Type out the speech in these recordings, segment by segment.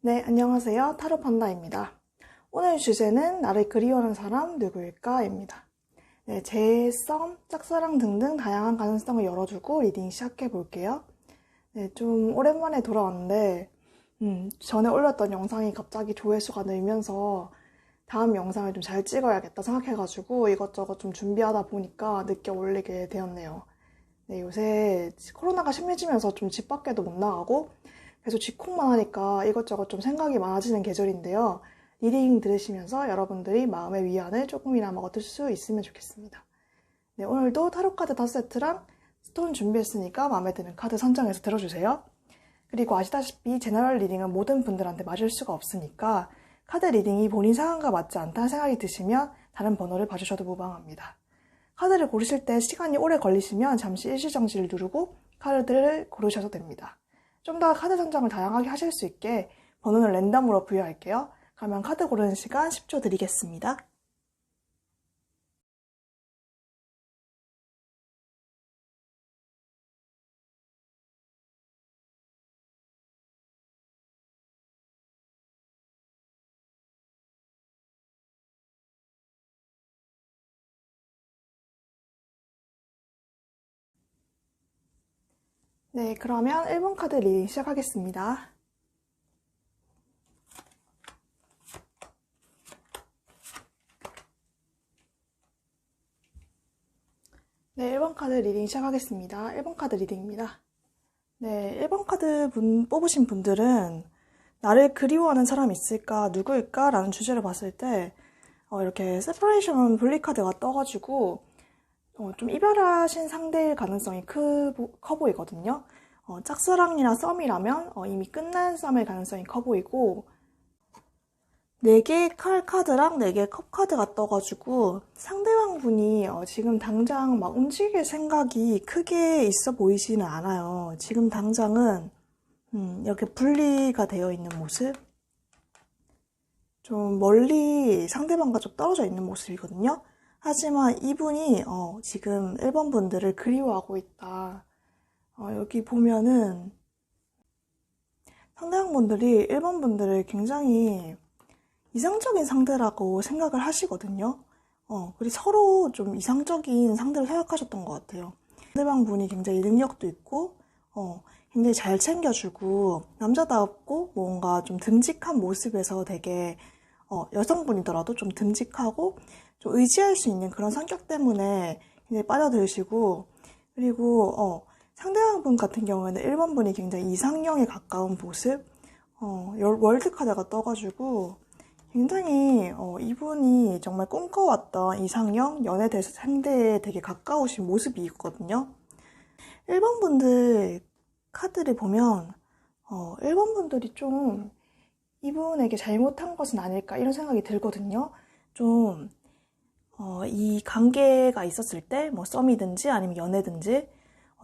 네, 안녕하세요. 타로 판다입니다. 오늘 주제는 나를 그리워하는 사람 누구일까입니다. 네, 제 썸, 짝사랑 등등 다양한 가능성을 열어주고 리딩 시작해 볼게요. 네, 좀 오랜만에 돌아왔는데 전에 올렸던 영상이 갑자기 조회수가 늘면서 다음 영상을 좀 잘 찍어야겠다 생각해가지고 이것저것 좀 준비하다 보니까 늦게 올리게 되었네요. 네, 요새 코로나가 심해지면서 좀 집 밖에도 못 나가고 계속 집콕만 하니까 이것저것 좀 생각이 많아지는 계절인데요. 리딩 들으시면서 여러분들이 마음의 위안을 조금이나마 얻을 수 있으면 좋겠습니다. 네, 오늘도 타로카드 5세트랑 스톤 준비했으니까 마음에 드는 카드 선정해서 들어주세요. 그리고 아시다시피 제너럴 리딩은 모든 분들한테 맞을 수가 없으니까 카드 리딩이 본인 상황과 맞지 않다는 생각이 드시면 다른 번호를 봐주셔도 무방합니다. 카드를 고르실 때 시간이 오래 걸리시면 잠시 일시정지를 누르고 카드를 고르셔도 됩니다. 좀 더 카드 선정을 다양하게 하실 수 있게 번호는 랜덤으로 부여할게요. 그러면 카드 고르는 시간 10초 드리겠습니다. 네, 그러면 1번 카드 리딩 시작하겠습니다. 네, 1번 카드 리딩 시작하겠습니다. 1번 카드 리딩입니다. 네, 1번 카드 뽑으신 분들은 나를 그리워하는 사람이 있을까, 누구일까? 라는 주제를 봤을 때 이렇게 세퍼레이션 분리 카드가 떠가지고 좀 이별하신 상대일 가능성이 커 보이거든요. 짝사랑이나 썸이라면 이미 끝난 썸일 가능성이 커 보이고 4개의 칼 카드랑 4개의 컵 카드가 떠가지고 상대방 분이 지금 당장 막 움직일 생각이 크게 있어 보이지는 않아요. 지금 당장은 이렇게 분리가 되어 있는 모습, 좀 멀리 상대방과 좀 떨어져 있는 모습이거든요. 하지만 이분이 지금 1번 분들을 그리워하고 있다. 여기 보면은 상대방 분들이 1번 분들을 굉장히 이상적인 상대라고 생각을 하시거든요. 그리고 서로 좀 이상적인 상대로 생각하셨던 것 같아요. 상대방 분이 굉장히 능력도 있고, 굉장히 잘 챙겨주고, 남자답고, 뭔가 좀 듬직한 모습에서 되게, 여성분이더라도 좀 듬직하고, 좀 의지할 수 있는 그런 성격 때문에 굉장히 빠져들시고, 그리고, 상대방 분 같은 경우에는 1번 분이 굉장히 이상형에 가까운 모습, 월드카드가 떠가지고, 굉장히 이분이 정말 꿈꿔왔던 이상형, 연애 상대에 되게 가까우신 모습이 있거든요. 1번 분들 카드를 보면 1번 분들이 좀 이분에게 잘못한 것은 아닐까 이런 생각이 들거든요. 좀 이 관계가 있었을 때 뭐 썸이든지 아니면 연애든지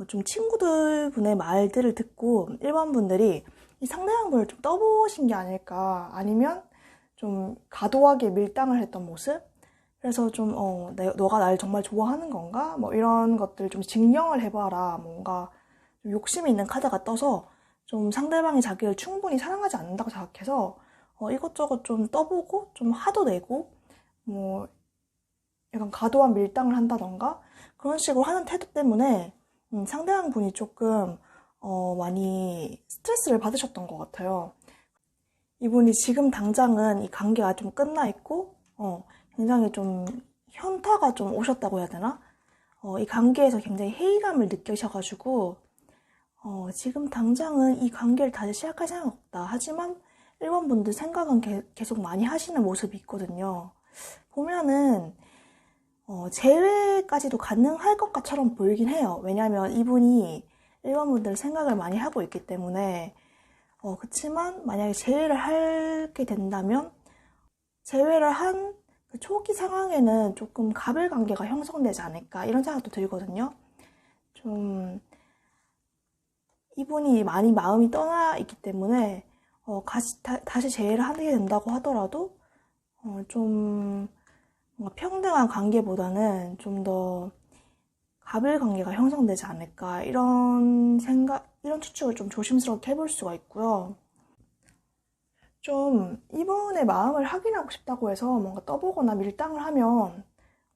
좀 친구들 분의 말들을 듣고 1번 분들이 이 상대방 분을 좀 떠보신 게 아닐까, 아니면 좀 과도하게 밀당을 했던 모습? 그래서 좀, 너가 날 정말 좋아하는 건가? 뭐 이런 것들 좀 증명을 해봐라. 뭔가 좀 욕심이 있는 카드가 떠서 좀 상대방이 자기를 충분히 사랑하지 않는다고 생각해서 이것저것 좀 떠보고 좀 화도 내고 뭐 약간 과도한 밀당을 한다던가 그런 식으로 하는 태도 때문에 상대방 분이 조금 많이 스트레스를 받으셨던 것 같아요. 이분이 지금 당장은 이 관계가 좀 끝나 있고, 굉장히 좀 현타가 좀 오셨다고 해야 되나? 이 관계에서 굉장히 회의감을 느끼셔가지고, 지금 당장은 이 관계를 다시 시작할 생각 없다. 하지만 1번 분들 생각은 계속 많이 하시는 모습이 있거든요. 보면은, 재회까지도 가능할 것처럼 보이긴 해요. 왜냐면 이분이 1번 분들 생각을 많이 하고 있기 때문에, 그치만 만약에 재회를 하게 된다면 재회를 한 그 초기 상황에는 조금 갑을 관계가 형성되지 않을까 이런 생각도 들거든요. 좀 이분이 많이 마음이 떠나 있기 때문에 다시 재회를 하게 된다고 하더라도 좀 뭔가 평등한 관계보다는 좀 더 갑을 관계가 형성되지 않을까 이런 추측을 좀 조심스럽게 해볼 수가 있고요. 좀 이분의 마음을 확인하고 싶다고 해서 뭔가 떠보거나 밀당을 하면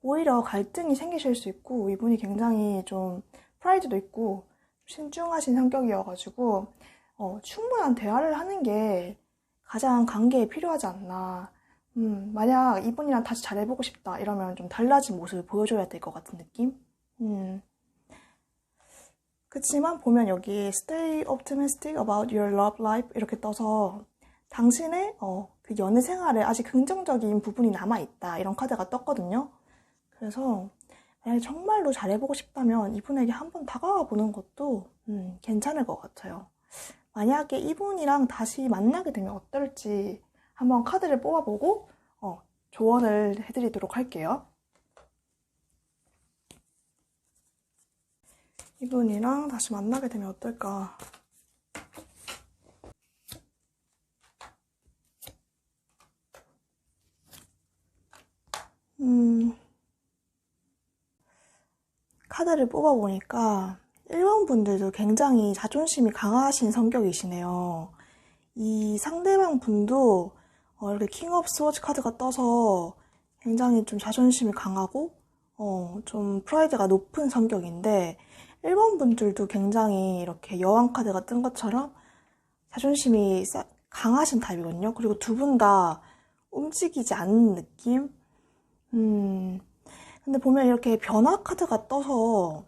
오히려 갈등이 생기실 수 있고, 이분이 굉장히 좀 프라이드도 있고 신중하신 성격이어가지고 충분한 대화를 하는 게 가장 관계에 필요하지 않나. 만약 이분이랑 다시 잘해보고 싶다 이러면 좀 달라진 모습을 보여줘야 될 것 같은 느낌? 그치만 보면 여기 Stay optimistic about your love life 이렇게 떠서 당신의 그 연애 생활에 아직 긍정적인 부분이 남아있다 이런 카드가 떴거든요. 그래서 만약에 정말로 잘해보고 싶다면 이분에게 한번 다가가 보는 것도 괜찮을 것 같아요. 만약에 이분이랑 다시 만나게 되면 어떨지 한번 카드를 뽑아보고 조언을 해드리도록 할게요. 이분이랑 다시 만나게 되면 어떨까? 카드를 뽑아보니까 1번 분들도 굉장히 자존심이 강하신 성격이시네요. 이 상대방 분도 이렇게 킹 오브 스워츠 카드가 떠서 굉장히 좀 자존심이 강하고 좀 프라이드가 높은 성격인데 1번 분들도 굉장히 이렇게 여왕 카드가 뜬 것처럼 자존심이 강하신 타입이거든요. 그리고 두 분 다 움직이지 않는 느낌? 근데 보면 이렇게 변화 카드가 떠서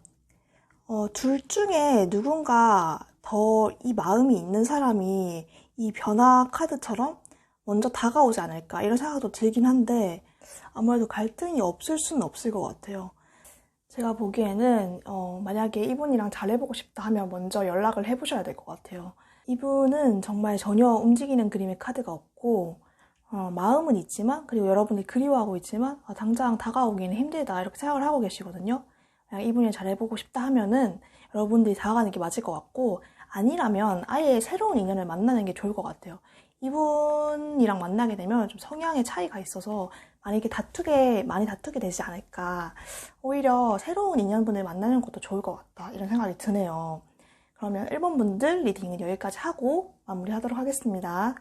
둘 중에 누군가 더 이 마음이 있는 사람이 이 변화 카드처럼 먼저 다가오지 않을까 이런 생각도 들긴 한데 아무래도 갈등이 없을 수는 없을 것 같아요. 제가 보기에는 만약에 이분이랑 잘해보고 싶다 하면 먼저 연락을 해보셔야 될 것 같아요. 이분은 정말 전혀 움직이는 그림의 카드가 없고 마음은 있지만 그리고 여러분이 그리워하고 있지만 당장 다가오기는 힘들다 이렇게 생각을 하고 계시거든요. 이분이 잘해보고 싶다 하면은 여러분들이 다가가는 게 맞을 것 같고 아니라면 아예 새로운 인연을 만나는 게 좋을 것 같아요. 이분이랑 만나게 되면 좀 성향의 차이가 있어서 많이 다투게 되지 않을까. 오히려 새로운 인연분을 만나는 것도 좋을 것 같다 이런 생각이 드네요. 그러면 1번 분들 리딩은 여기까지 하고 마무리하도록 하겠습니다.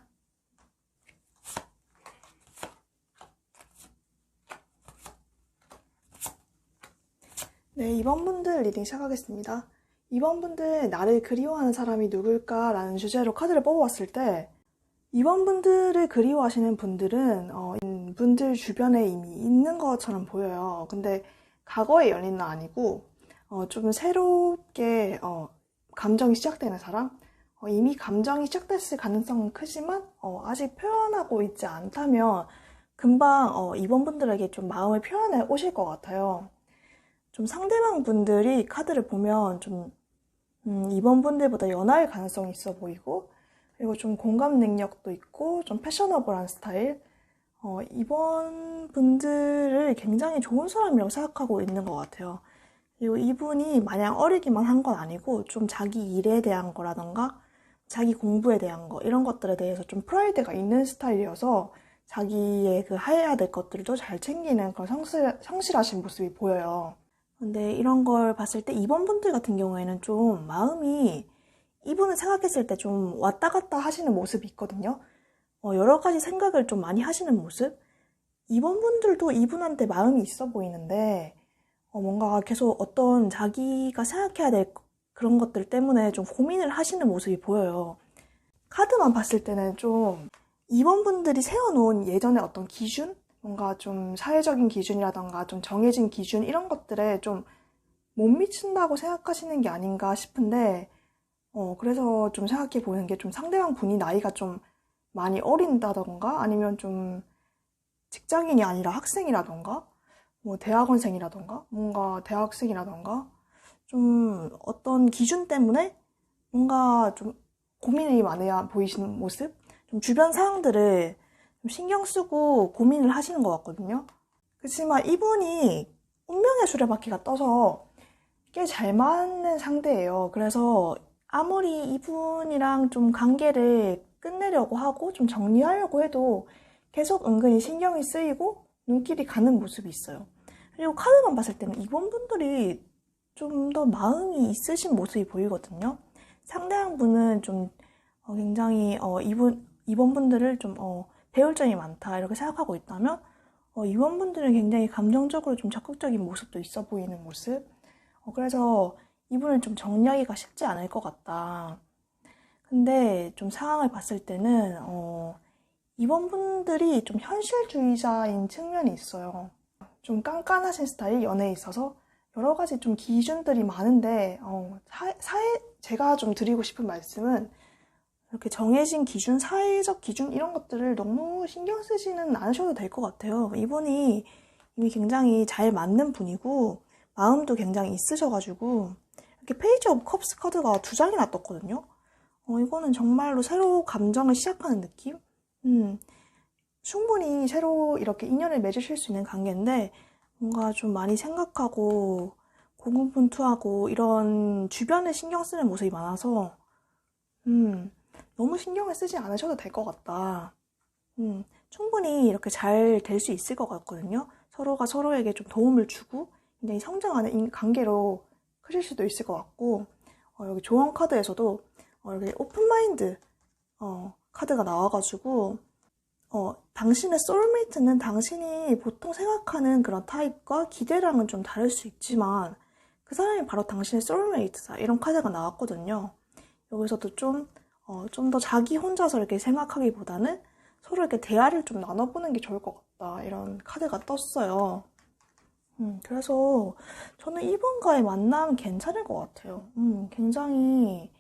네, 2번 분들 리딩 시작하겠습니다. 2번 분들 나를 그리워하는 사람이 누굴까? 라는 주제로 카드를 뽑아봤을 때 2번 분들을 그리워하시는 분들은 분들 주변에 이미 있는 것처럼 보여요. 근데 과거의 연인은 아니고 좀 새롭게 감정이 시작되는 사람? 이미 감정이 시작됐을 가능성은 크지만 아직 표현하고 있지 않다면 금방 2번 분들에게 좀 마음을 표현해 오실 것 같아요. 좀 상대방 분들이 카드를 보면 좀 2번 분들보다 연하일 가능성이 있어 보이고 그리고 좀 공감 능력도 있고 좀 패셔너블한 스타일 2번 분들을 굉장히 좋은 사람이라고 생각하고 있는 것 같아요. 그리고 이분이 마냥 어리기만 한 건 아니고 좀 자기 일에 대한 거라던가 자기 공부에 대한 거 이런 것들에 대해서 좀 프라이드가 있는 스타일이어서 자기의 그 해야 될 것들도 잘 챙기는 그런 성실하신 모습이 보여요. 근데 이런 걸 봤을 때 2번 분들 같은 경우에는 좀 마음이 이분을 생각했을 때 좀 왔다 갔다 하시는 모습이 있거든요. 여러 가지 생각을 좀 많이 하시는 모습? 2번 분들도 이분한테 마음이 있어 보이는데 뭔가 계속 어떤 자기가 생각해야 될 그런 것들 때문에 좀 고민을 하시는 모습이 보여요. 카드만 봤을 때는 좀 2번 분들이 세워놓은 예전에 어떤 기준? 뭔가 좀 사회적인 기준이라던가 좀 정해진 기준 이런 것들에 좀 못 미친다고 생각하시는 게 아닌가 싶은데 그래서 좀 생각해 보는 게 좀 상대방 분이 나이가 좀 많이 어린다던가 아니면 좀 직장인이 아니라 학생이라던가 뭐 대학원생이라던가 뭔가 대학생이라던가 좀 어떤 기준 때문에 뭔가 좀 고민이 많아 보이시는 모습? 좀 주변 상황들을 좀 신경 쓰고 고민을 하시는 것 같거든요. 그렇지만 이분이 운명의 수레바퀴가 떠서 꽤 잘 맞는 상대예요. 그래서 아무리 이분이랑 좀 관계를 끝내려고 하고 좀 정리하려고 해도 계속 은근히 신경이 쓰이고 눈길이 가는 모습이 있어요. 그리고 카드만 봤을 때는 이번 분들이 좀 더 마음이 있으신 모습이 보이거든요. 상대방 분은 좀 굉장히 이번분들을 좀 배울 점이 많다 이렇게 생각하고 있다면 이번분들은 굉장히 감정적으로 좀 적극적인 모습도 있어 보이는 모습. 그래서 이분을 좀 정리하기가 쉽지 않을 것 같다. 근데 좀 상황을 봤을 때는 이번분들이 좀 현실주의자인 측면이 있어요. 좀 깐깐하신 스타일, 연애에 있어서 여러 가지 좀 기준들이 많은데 제가 좀 드리고 싶은 말씀은 이렇게 정해진 기준, 사회적 기준 이런 것들을 너무 신경 쓰지는 않으셔도 될 것 같아요. 이분이 이미 굉장히 잘 맞는 분이고 마음도 굉장히 있으셔가지고 이렇게 페이지 오브 컵스 카드가 2장이나 떴거든요. 이거는 정말로 새로 감정을 시작하는 느낌? 충분히 새로 이렇게 인연을 맺으실 수 있는 관계인데 뭔가 좀 많이 생각하고 고군분투하고 이런 주변에 신경 쓰는 모습이 많아서 너무 신경을 쓰지 않으셔도 될 것 같다. 충분히 이렇게 잘 될 수 있을 것 같거든요. 서로가 서로에게 좀 도움을 주고 굉장히 성장하는 관계로 크실 수도 있을 것 같고 여기 조언 카드에서도 이렇게 오픈마인드 카드가 나와가지고 당신의 소울메이트는 당신이 보통 생각하는 그런 타입과 기대랑은 좀 다를 수 있지만 그 사람이 바로 당신의 소울메이트다 이런 카드가 나왔거든요. 여기서도 좀 더 자기 혼자서 이렇게 생각하기보다는 서로 이렇게 대화를 좀 나눠보는 게 좋을 것 같다 이런 카드가 떴어요. 그래서 저는 이분과의 만남 괜찮을 것 같아요. 굉장히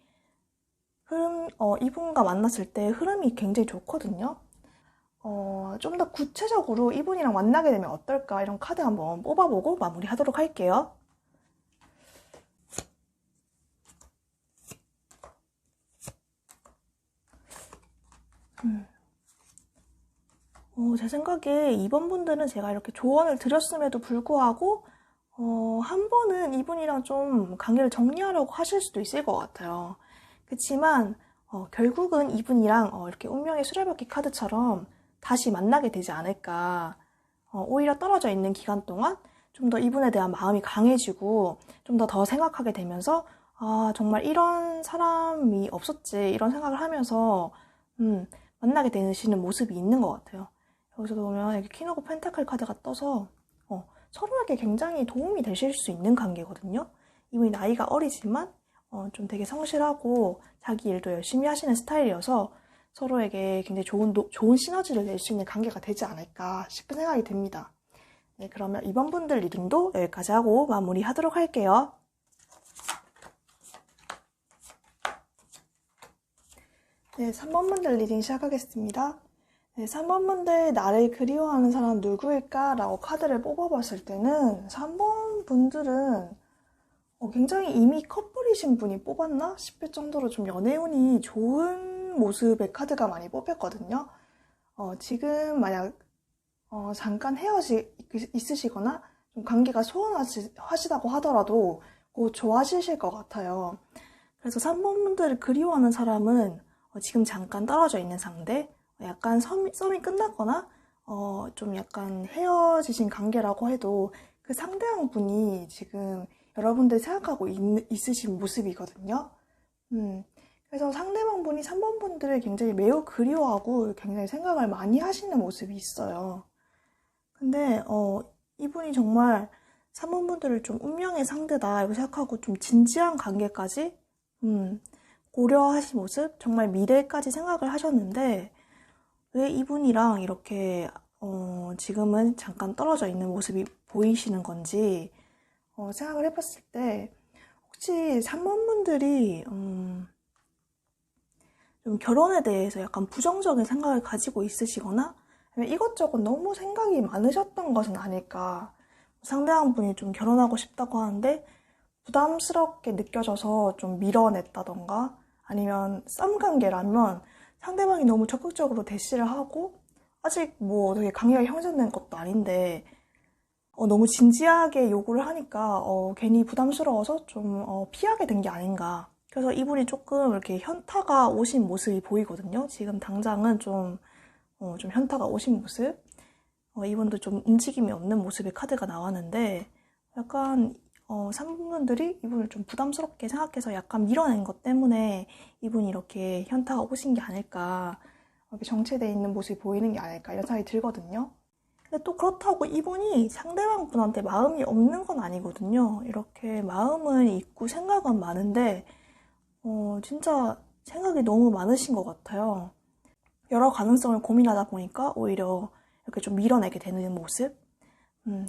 이분과 만났을 때 흐름이 굉장히 좋거든요. 좀 더 구체적으로 이분이랑 만나게 되면 어떨까 이런 카드 한번 뽑아보고 마무리하도록 할게요. 제 생각에 이번 분들은 제가 이렇게 조언을 드렸음에도 불구하고 한 번은 이분이랑 좀 관계를 정리하려고 하실 수도 있을 것 같아요. 그치만 결국은 이분이랑 이렇게 운명의 수레바퀴 카드처럼 다시 만나게 되지 않을까. 오히려 떨어져 있는 기간 동안 좀 더 이분에 대한 마음이 강해지고 좀 더 생각하게 되면서 아 정말 이런 사람이 없었지 이런 생각을 하면서 만나게 되시는 모습이 있는 것 같아요. 여기서 보면 이렇게 퀸 오브 펜타클 카드가 떠서 서로에게 굉장히 도움이 되실 수 있는 관계거든요. 이분이 나이가 어리지만 좀 되게 성실하고 자기 일도 열심히 하시는 스타일이어서 서로에게 굉장히 좋은 시너지를 낼 수 있는 관계가 되지 않을까 싶은 생각이 듭니다. 네, 그러면 이번 분들 리딩도 여기까지 하고 마무리하도록 할게요. 네, 3번 분들 리딩 시작하겠습니다. 네, 3번 분들 나를 그리워하는 사람 누구일까? 라고 카드를 뽑아봤을 때는 3번 분들은 굉장히 이미 커플이신 분이 뽑았나 싶을 정도로 좀 연애운이 좋은 모습의 카드가 많이 뽑혔거든요. 지금 만약 잠깐 있으시거나 좀 관계가 소원하시다고 하더라도 곧 좋아지실 것 같아요. 그래서 3번 분들을 그리워하는 사람은 지금 잠깐 떨어져 있는 상대, 약간 썸이 끝났거나 좀 약간 헤어지신 관계라고 해도 그 상대방 분이 지금 여러분들이 생각하고 있으신 모습이거든요. 그래서 상대방 분이 3번 분들을 굉장히 매우 그리워하고 굉장히 생각을 많이 하시는 모습이 있어요. 근데 이분이 정말 3번 분들을 좀 운명의 상대다 이렇게 생각하고 좀 진지한 관계까지 고려하신 모습, 정말 미래까지 생각을 하셨는데 왜 이분이랑 이렇게 지금은 잠깐 떨어져 있는 모습이 보이시는 건지 생각을 해봤을 때 혹시 3번 분들이 좀 결혼에 대해서 약간 부정적인 생각을 가지고 있으시거나 아니면 이것저것 너무 생각이 많으셨던 것은 아닐까. 상대방 분이 좀 결혼하고 싶다고 하는데 부담스럽게 느껴져서 좀 밀어냈다던가 아니면 썸관계라면 상대방이 너무 적극적으로 대시를 하고 아직 뭐 되게 관계가 형성된 것도 아닌데 너무 진지하게 요구를 하니까 괜히 부담스러워서 좀 피하게 된 게 아닌가. 그래서 이분이 조금 이렇게 현타가 오신 모습이 보이거든요. 지금 당장은 좀 현타가 오신 모습. 이분도 좀 움직임이 없는 모습의 카드가 나왔는데 약간 3분들이 이분을 좀 부담스럽게 생각해서 약간 밀어낸 것 때문에 이분이 이렇게 현타가 오신 게 아닐까 이렇게 정체되어 있는 모습이 보이는 게 아닐까 이런 생각이 들거든요. 근데 또 그렇다고 이분이 상대방 분한테 마음이 없는 건 아니거든요. 이렇게 마음은 있고 생각은 많은데 진짜 생각이 너무 많으신 것 같아요. 여러 가능성을 고민하다 보니까 오히려 이렇게 좀 밀어내게 되는 모습.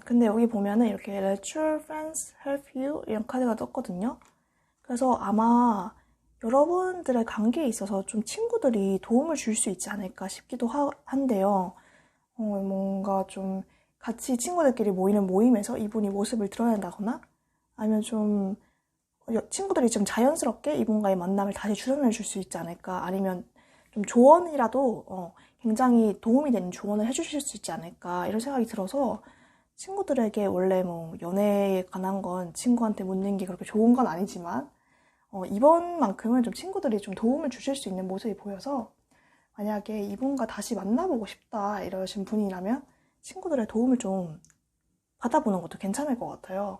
근데 여기 보면은 이렇게 Let your friends help you 이런 카드가 떴거든요. 그래서 아마 여러분들의 관계에 있어서 좀 친구들이 도움을 줄 수 있지 않을까 싶기도 한데요. 뭔가 좀 같이 친구들끼리 모이는 모임에서 이분이 모습을 드러낸다거나 아니면 좀 친구들이 좀 자연스럽게 이분과의 만남을 다시 출연해 줄 수 있지 않을까 아니면 좀 조언이라도 굉장히 도움이 되는 조언을 해주실 수 있지 않을까 이런 생각이 들어서 친구들에게 원래 뭐 연애에 관한 건 친구한테 묻는 게 그렇게 좋은 건 아니지만 이번만큼은 좀 친구들이 좀 도움을 주실 수 있는 모습이 보여서 만약에 이분과 다시 만나보고 싶다 이러신 분이라면 친구들의 도움을 좀 받아보는 것도 괜찮을 것 같아요.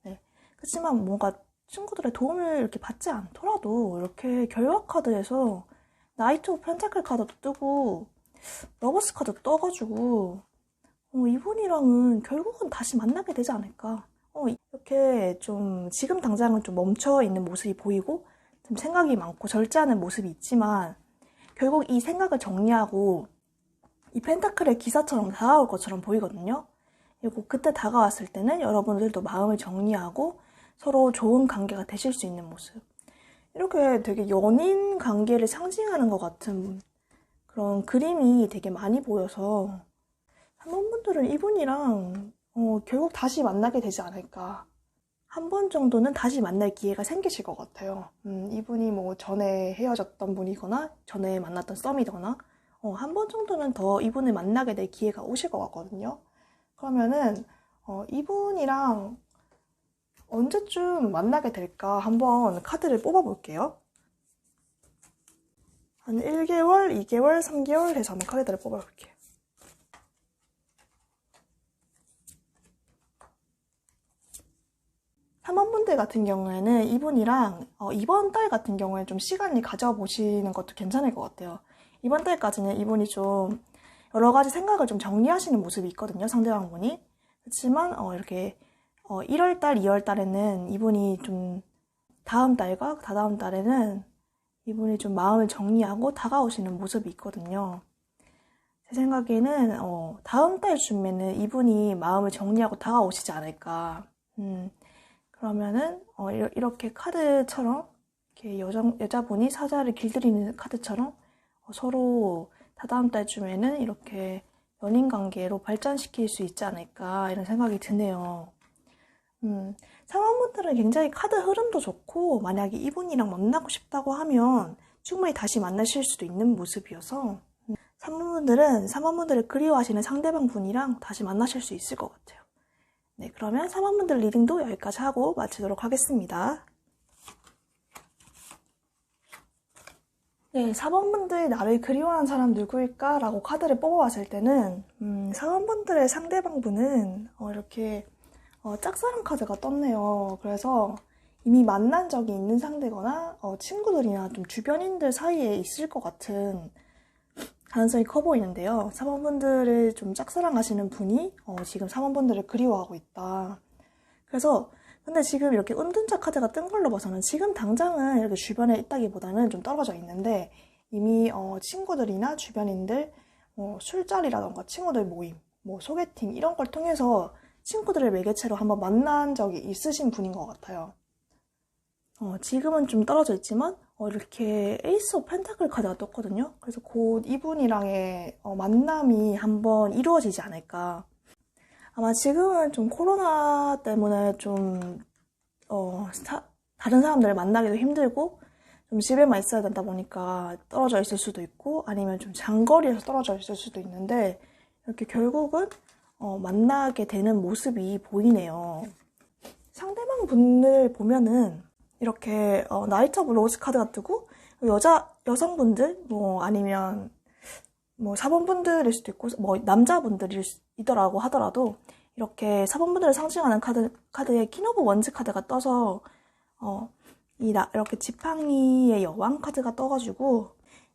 네. 그렇지만 뭔가 친구들의 도움을 이렇게 받지 않더라도 이렇게 결과 카드에서 나이트 오브 펜타클 카드도 뜨고 러버스 카드도 떠가지고 이분이랑은 결국은 다시 만나게 되지 않을까. 이렇게 좀 지금 당장은 좀 멈춰 있는 모습이 보이고 좀 생각이 많고 절제하는 모습이 있지만 결국 이 생각을 정리하고 이 펜타클의 기사처럼 다가올 것처럼 보이거든요. 그리고 그때 다가왔을 때는 여러분들도 마음을 정리하고 서로 좋은 관계가 되실 수 있는 모습. 이렇게 되게 연인 관계를 상징하는 것 같은 그런 그림이 되게 많이 보여서 3번분들은 이분이랑 결국 다시 만나게 되지 않을까. 한 번 정도는 다시 만날 기회가 생기실 것 같아요. 이분이 뭐 전에 헤어졌던 분이거나 전에 만났던 썸이거나 한 번 정도는 더 이분을 만나게 될 기회가 오실 것 같거든요. 그러면은 이분이랑 언제쯤 만나게 될까 한번 카드를 뽑아볼게요. 한 1개월, 2개월, 3개월 해서 한번 카드를 뽑아볼게요. 탐험분들 같은 경우에는 이분이랑 이번 달 같은 경우에 좀 시간을 가져보시는 것도 괜찮을 것 같아요. 이번 달까지는 이분이 좀 여러 가지 생각을 좀 정리하시는 모습이 있거든요. 상대방 분이. 그렇지만 이렇게 1월 달, 2월 달에는 이분이 좀 다음 달과 다다음 달에는 이분이 좀 마음을 정리하고 다가오시는 모습이 있거든요. 제 생각에는 다음 달쯤에는 이분이 마음을 정리하고 다가오시지 않을까. 그러면은 이렇게 카드처럼 이렇게 여자분이 사자를 길들이는 카드처럼 서로 다다음 달쯤에는 이렇게 연인 관계로 발전시킬 수 있지 않을까 이런 생각이 드네요. 상황분들은 굉장히 카드 흐름도 좋고 만약에 이분이랑 만나고 싶다고 하면 충분히 다시 만나실 수도 있는 모습이어서 3번분들은 3번분들을 그리워하시는 상대방 분이랑 다시 만나실 수 있을 것 같아요. 네, 그러면 3번분들 리딩도 여기까지 하고 마치도록 하겠습니다. 네, 4번분들 나를 그리워하는 사람 누구일까? 라고 카드를 뽑아봤을 때는 4번분들의 상대방분은 이렇게 짝사랑 카드가 떴네요. 그래서 이미 만난 적이 있는 상대거나 친구들이나 좀 주변인들 사이에 있을 것 같은 가능성이 커 보이는데요. 4번분들을 좀 짝사랑하시는 분이 지금 4번분들을 그리워하고 있다. 그래서 근데 지금 이렇게 은둔자 카드가 뜬 걸로 봐서는 지금 당장은 이렇게 주변에 있다기보다는 좀 떨어져 있는데 이미 친구들이나 주변인들 술자리라던가 친구들 모임, 뭐 소개팅 이런 걸 통해서 친구들을 매개체로 한번 만난 적이 있으신 분인 것 같아요. 지금은 좀 떨어져 있지만 이렇게 에이스 오브 펜타클 카드가 떴거든요. 그래서 곧 이분이랑의 만남이 한번 이루어지지 않을까. 아마 지금은 좀 코로나 때문에 좀 다른 사람들을 만나기도 힘들고 좀 집에만 있어야 된다 보니까 떨어져 있을 수도 있고 아니면 좀 장거리에서 떨어져 있을 수도 있는데 이렇게 결국은 만나게 되는 모습이 보이네요. 상대방 분을 보면은 이렇게 나이트 오브 로즈 카드가 뜨고 여성분들 뭐 아니면 뭐 4번분들일 수도 있고 뭐 남자분들이더라고 하더라도 이렇게 4번분들을 상징하는 카드에 킹 오브 원즈 카드가 떠서 이렇게 지팡이의 여왕 카드가 떠가지고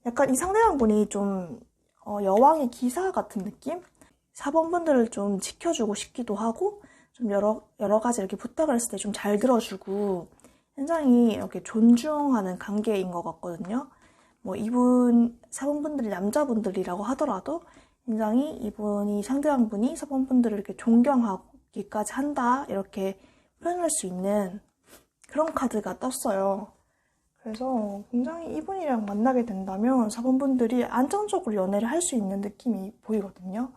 약간 이 상대방 분이 좀 여왕의 기사 같은 느낌? 사범분들을 좀 지켜주고 싶기도 하고, 좀 여러 가지 이렇게 부탁을 했을 때 좀 잘 들어주고, 굉장히 이렇게 존중하는 관계인 것 같거든요. 뭐 이분 사범분들이 남자분들이라고 하더라도 굉장히 이분이 상대방 분이 사범분들을 이렇게 존경하기까지 한다 이렇게 표현할 수 있는 그런 카드가 떴어요. 그래서 굉장히 이분이랑 만나게 된다면 사범분들이 안정적으로 연애를 할 수 있는 느낌이 보이거든요.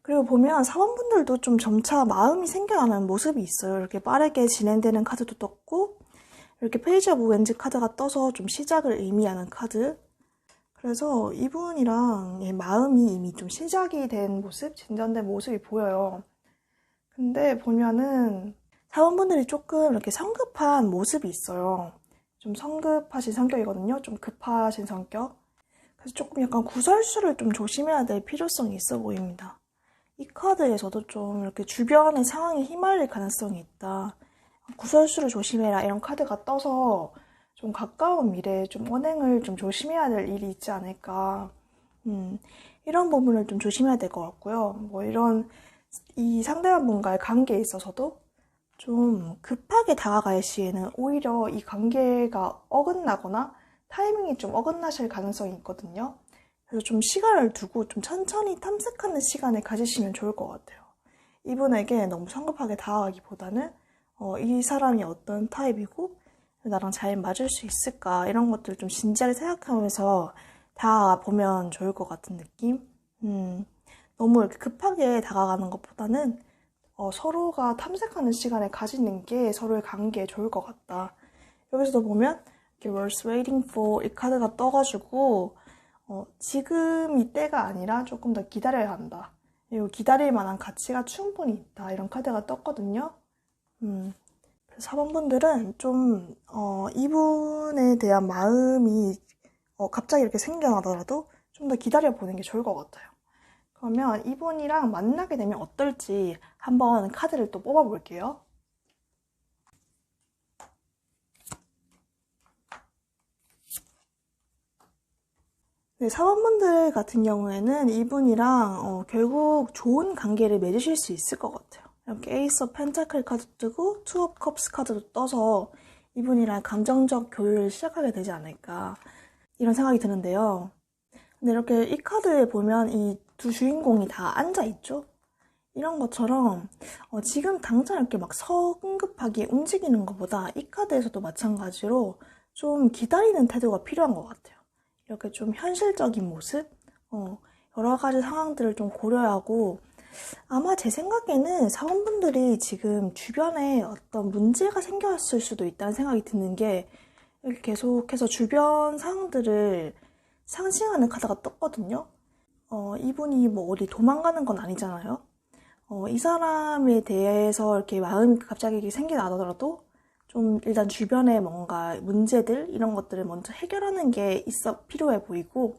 그리고 보면 사범분들도 좀 점차 마음이 생겨나는 모습이 있어요. 이렇게 빠르게 진행되는 카드도 떴고, 이렇게 페이지 오브 웬즈 카드가 떠서 좀 시작을 의미하는 카드. 그래서 이분이랑 마음이 이미 좀 시작이 된 모습, 진전된 모습이 보여요. 근데 보면은 사원분들이 조금 이렇게 성급한 모습이 있어요. 좀 성급하신 성격이거든요. 좀 급하신 성격. 그래서 조금 약간 구설수를 좀 조심해야 될 필요성이 있어 보입니다. 이 카드에서도 좀 이렇게 주변의 상황에 휘말릴 가능성이 있다. 구설수를 조심해라 이런 카드가 떠서 좀 가까운 미래에 좀 언행을 좀 조심해야 될 일이 있지 않을까. 이런 부분을 좀 조심해야 될 것 같고요. 뭐 이런 이 상대방분과의 관계에 있어서도 좀 급하게 다가갈 시에는 오히려 이 관계가 어긋나거나 타이밍이 좀 어긋나실 가능성이 있거든요. 그래서 좀 시간을 두고 좀 천천히 탐색하는 시간을 가지시면 좋을 것 같아요. 이분에게 너무 성급하게 다가가기보다는 이 사람이 어떤 타입이고 나랑 잘 맞을 수 있을까 이런 것들 좀 진지하게 생각하면서 다가보면 좋을 것 같은 느낌? 너무 이렇게 급하게 다가가는 것보다는 서로가 탐색하는 시간을 가지는 게 서로의 관계에 좋을 것 같다. 여기서도 보면 이렇게 worth waiting for 이 카드가 떠가지고 지금 이때가 아니라 조금 더 기다려야 한다. 그리고 기다릴 만한 가치가 충분히 있다. 이런 카드가 떴거든요. 그래서 사범분들은 좀 이분에 대한 마음이 갑자기 이렇게 생겨나더라도 좀 더 기다려보는 게 좋을 것 같아요. 그러면 이분이랑 만나게 되면 어떨지 한번 카드를 또 뽑아볼게요. 네, 사원분들 같은 경우에는 이분이랑 결국 좋은 관계를 맺으실 수 있을 것 같아요. 이렇게 에이스 오브 펜타클 카드 뜨고 투 오브 컵스 카드도 떠서 이분이랑 감정적 교류를 시작하게 되지 않을까 이런 생각이 드는데요. 근데 이렇게 이 카드에 보면 이 두 주인공이 다 앉아있죠? 이런 것처럼 지금 당장 이렇게 막 성급하게 움직이는 것보다 이 카드에서도 마찬가지로 좀 기다리는 태도가 필요한 것 같아요. 이렇게 좀 현실적인 모습? 여러 가지 상황들을 좀 고려하고 아마 제 생각에는 사원분들이 지금 주변에 어떤 문제가 생겼을 수도 있다는 생각이 드는 게 이렇게 계속해서 주변 상황들을 상징하는 카드가 떴거든요. 이분이 뭐 어디 도망가는 건 아니잖아요. 이 사람에 대해서 이렇게 마음이 갑자기 생겨나더라도 좀 일단 주변에 뭔가 문제들 이런 것들을 먼저 해결하는 게 필요해 보이고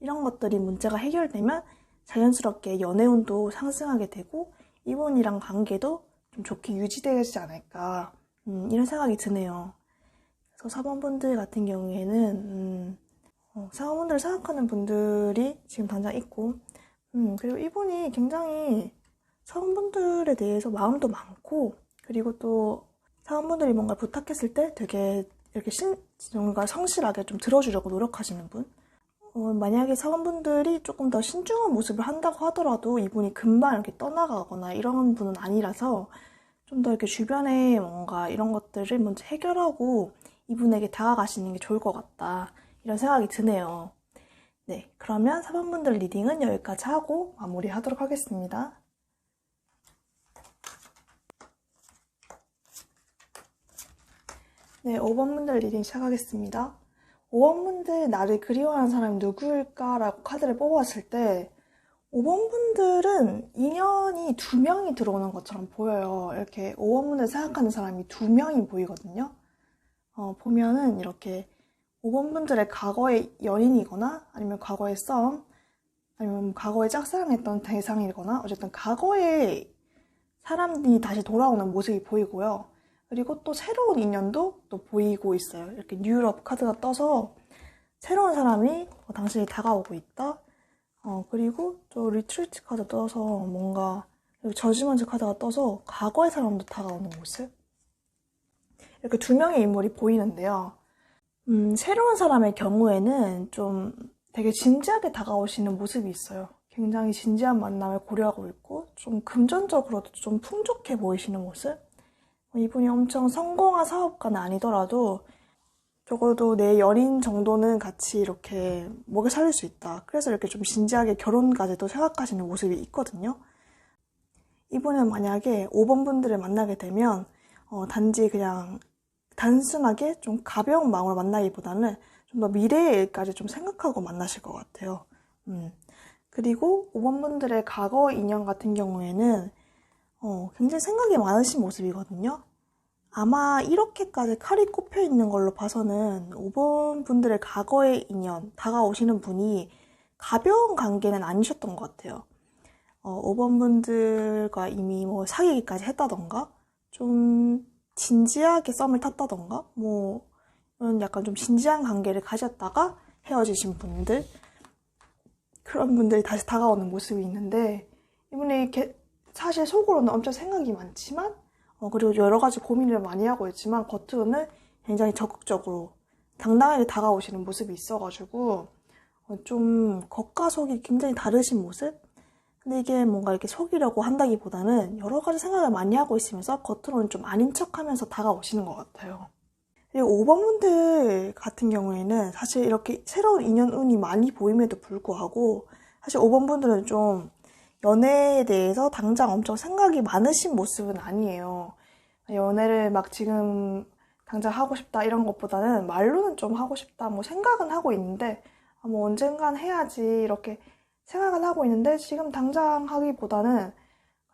이런 것들이 문제가 해결되면 자연스럽게 연애운도 상승하게 되고 이분이랑 관계도 좀 좋게 유지되지 않을까 이런 생각이 드네요. 그래서 사범분들 같은 경우에는 사범분들을 생각하는 분들이 지금 당장 있고 그리고 이분이 굉장히 사원분들에 대해서 마음도 많고 그리고 또 사원분들이 뭔가 부탁했을 때 되게 이렇게 뭔가 성실하게 좀 들어주려고 노력하시는 분. 만약에 사원분들이 조금 더 신중한 모습을 한다고 하더라도 이분이 금방 이렇게 떠나가거나 이런 분은 아니라서 좀 더 이렇게 주변에 뭔가 이런 것들을 먼저 해결하고 이분에게 다가가시는 게 좋을 것 같다. 이런 생각이 드네요. 네, 그러면 사원분들 리딩은 여기까지 하고 마무리하도록 하겠습니다. 네, 5번분들 리딩 시작하겠습니다. 5번분들 나를 그리워하는 사람이 누구일까? 라고 카드를 뽑았을 때 5번분들은 인연이 2명이 들어오는 것처럼 보여요. 이렇게 5번분들 생각하는 사람이 2명이 보이거든요. 보면은 이렇게 5번분들의 과거의 연인이거나 아니면 과거의 썸 아니면 과거에 짝사랑했던 대상이거나 어쨌든 과거의 사람이 다시 돌아오는 모습이 보이고요. 그리고 또 새로운 인연도 또 보이고 있어요. 이렇게 뉴럽 카드가 떠서 새로운 사람이 당신이 다가오고 있다. 그리고 또 리트리트 카드 떠서 뭔가 저지먼트 카드가 떠서 과거의 사람도 다가오는 모습. 이렇게 두 명의 인물이 보이는데요. 새로운 사람의 경우에는 좀 되게 진지하게 다가오시는 모습이 있어요. 굉장히 진지한 만남을 고려하고 있고 좀 금전적으로도 좀 풍족해 보이시는 모습. 이분이 엄청 성공한 사업가는 아니더라도 적어도 내 연인 정도는 같이 이렇게 먹여 살릴 수 있다. 그래서 이렇게 좀 진지하게 결혼까지도 생각하시는 모습이 있거든요. 이분은 만약에 5번 분들을 만나게 되면 단지 그냥 단순하게 좀 가벼운 마음으로 만나기보다는 좀 더 미래의 일까지 좀 생각하고 만나실 것 같아요. 그리고 5번 분들의 과거 인연 같은 경우에는 굉장히 생각이 많으신 모습이거든요. 아마 이렇게까지 칼이 꼽혀 있는 걸로 봐서는 5번 분들의 과거의 인연, 다가오시는 분이 가벼운 관계는 아니셨던 것 같아요. 5번 분들과 이미 뭐 사귀기까지 했다던가, 좀 진지하게 썸을 탔다던가, 뭐 이런 약간 좀 진지한 관계를 가졌다가 헤어지신 분들, 그런 분들이 다시 다가오는 모습이 있는데, 이분이 사실 속으로는 엄청 생각이 많지만, 그리고 여러 가지 고민을 많이 하고 있지만 겉으로는 굉장히 적극적으로 당당하게 다가오시는 모습이 있어가지고 좀 겉과 속이 굉장히 다르신 모습? 근데 이게 뭔가 이렇게 속이려고 한다기보다는 여러 가지 생각을 많이 하고 있으면서 겉으로는 좀 아닌 척하면서 다가오시는 것 같아요. 그리고 5번 분들 같은 경우에는 사실 이렇게 새로운 인연 운이 많이 보임에도 불구하고 사실 5번 분들은 좀 연애에 대해서 당장 엄청 생각이 많으신 모습은 아니에요. 연애를 막 지금 당장 하고 싶다 이런 것보다는 말로는 좀 하고 싶다 뭐 생각은 하고 있는데 뭐 언젠간 해야지 이렇게 생각은 하고 있는데 지금 당장 하기보다는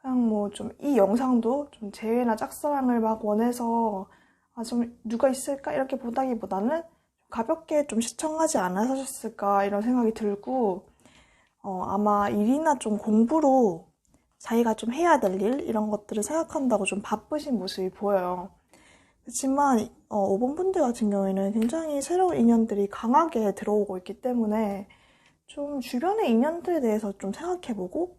그냥 뭐 좀 이 영상도 좀 재회나 짝사랑을 막 원해서 좀 누가 있을까 이렇게 보다기보다는 가볍게 좀 시청하지 않으셨을까 이런 생각이 들고 아마 일이나 좀 공부로 자기가 좀 해야 될 일, 이런 것들을 생각한다고 좀 바쁘신 모습이 보여요. 그렇지만, 5번 분들 같은 경우에는 굉장히 새로운 인연들이 강하게 들어오고 있기 때문에 좀 주변의 인연들에 대해서 좀 생각해보고,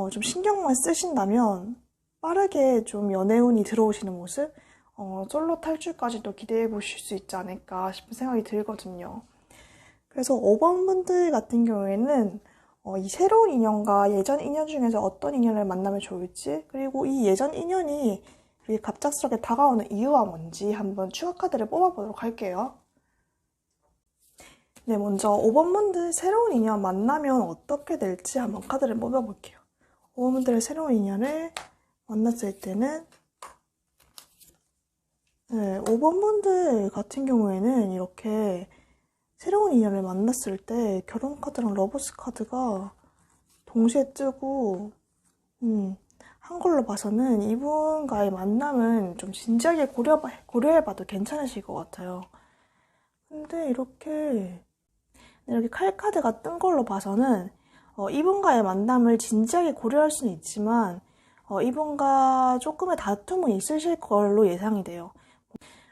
좀 신경만 쓰신다면 빠르게 좀 연애운이 들어오시는 모습, 솔로 탈출까지도 기대해 보실 수 있지 않을까 싶은 생각이 들거든요. 그래서 5번 분들 같은 경우에는 이 새로운 인연과 예전 인연 중에서 어떤 인연을 만나면 좋을지, 그리고 이 예전 인연이 이렇게 갑작스럽게 다가오는 이유가 뭔지 한번 추가 카드를 뽑아보도록 할게요. 네, 먼저 5번 분들 새로운 인연 만나면 어떻게 될지 한번 카드를 뽑아볼게요. 5번 분들의 새로운 인연을 만났을 때는 네, 5번 분들 같은 경우에는 이렇게 새로운 인연을 만났을 때 결혼 카드랑 러버스 카드가 동시에 뜨고 한 걸로 봐서는 이분과의 만남은 좀 진지하게 고려해봐도 괜찮으실 것 같아요. 근데 이렇게 칼 카드가 뜬 걸로 봐서는 이분과의 만남을 진지하게 고려할 수는 있지만 이분과 조금의 다툼은 있으실 걸로 예상이 돼요.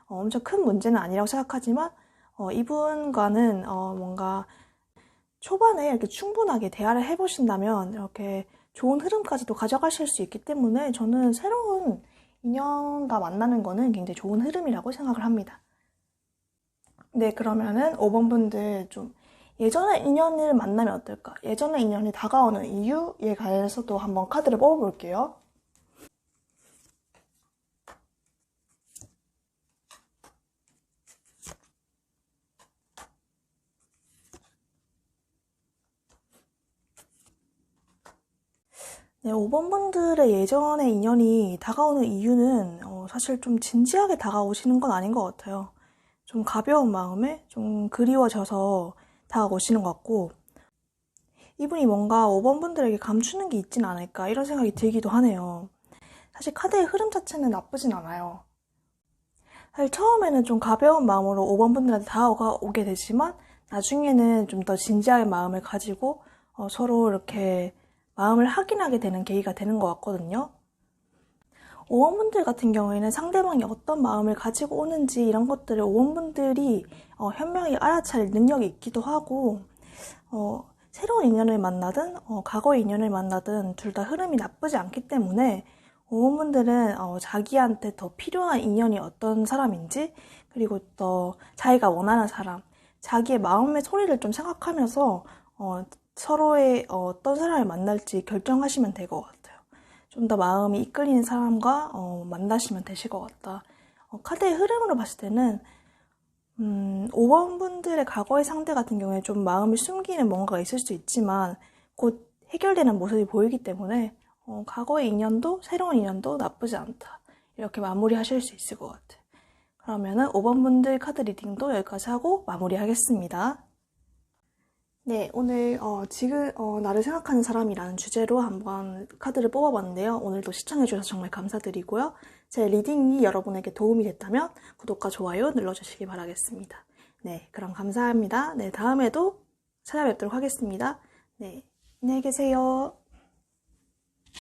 엄청 큰 문제는 아니라고 생각하지만 이분과는 뭔가 초반에 이렇게 충분하게 대화를 해보신다면 이렇게 좋은 흐름까지도 가져가실 수 있기 때문에 저는 새로운 인연과 만나는 거는 굉장히 좋은 흐름이라고 생각을 합니다. 네, 그러면은 5번 분들 좀 예전의 인연을 만나면 어떨까? 예전의 인연이 다가오는 이유에 관해서도 한번 카드를 뽑아볼게요. 네, 5번 분들의 예전의 인연이 다가오는 이유는 사실 좀 진지하게 다가오시는 건 아닌 것 같아요. 좀 가벼운 마음에 좀 그리워져서 다가오시는 것 같고 이분이 뭔가 5번 분들에게 감추는 게 있진 않을까 이런 생각이 들기도 하네요. 사실 카드의 흐름 자체는 나쁘진 않아요. 사실 처음에는 좀 가벼운 마음으로 5번 분들한테 다가오게 되지만 나중에는 좀 더 진지한 마음을 가지고 서로 이렇게 마음을 확인하게 되는 계기가 되는 것 같거든요. 5번 분들 같은 경우에는 상대방이 어떤 마음을 가지고 오는지 이런 것들을 5번 분들이 현명히 알아차릴 능력이 있기도 하고 새로운 인연을 만나든 과거의 인연을 만나든 둘 다 흐름이 나쁘지 않기 때문에 5번 분들은 자기한테 더 필요한 인연이 어떤 사람인지, 그리고 또 자기가 원하는 사람, 자기의 마음의 소리를 좀 생각하면서 서로의 어떤 사람을 만날지 결정하시면 될 것 같아요. 좀 더 마음이 이끌리는 사람과 만나시면 되실 것 같다. 카드의 흐름으로 봤을 때는 5번 분들의 과거의 상대 같은 경우에 좀 마음이 숨기는 뭔가가 있을 수 있지만 곧 해결되는 모습이 보이기 때문에 과거의 인연도 새로운 인연도 나쁘지 않다. 이렇게 마무리하실 수 있을 것 같아요. 그러면은 5번 분들 카드 리딩도 여기까지 하고 마무리하겠습니다. 네, 오늘 지금 나를 생각하는 사람이라는 주제로 한번 카드를 뽑아봤는데요. 오늘도 시청해주셔서 정말 감사드리고요. 제 리딩이 여러분에게 도움이 됐다면 구독과 좋아요 눌러주시기 바라겠습니다. 네, 그럼 감사합니다. 네, 다음에도 찾아뵙도록 하겠습니다. 네, 안녕히 계세요.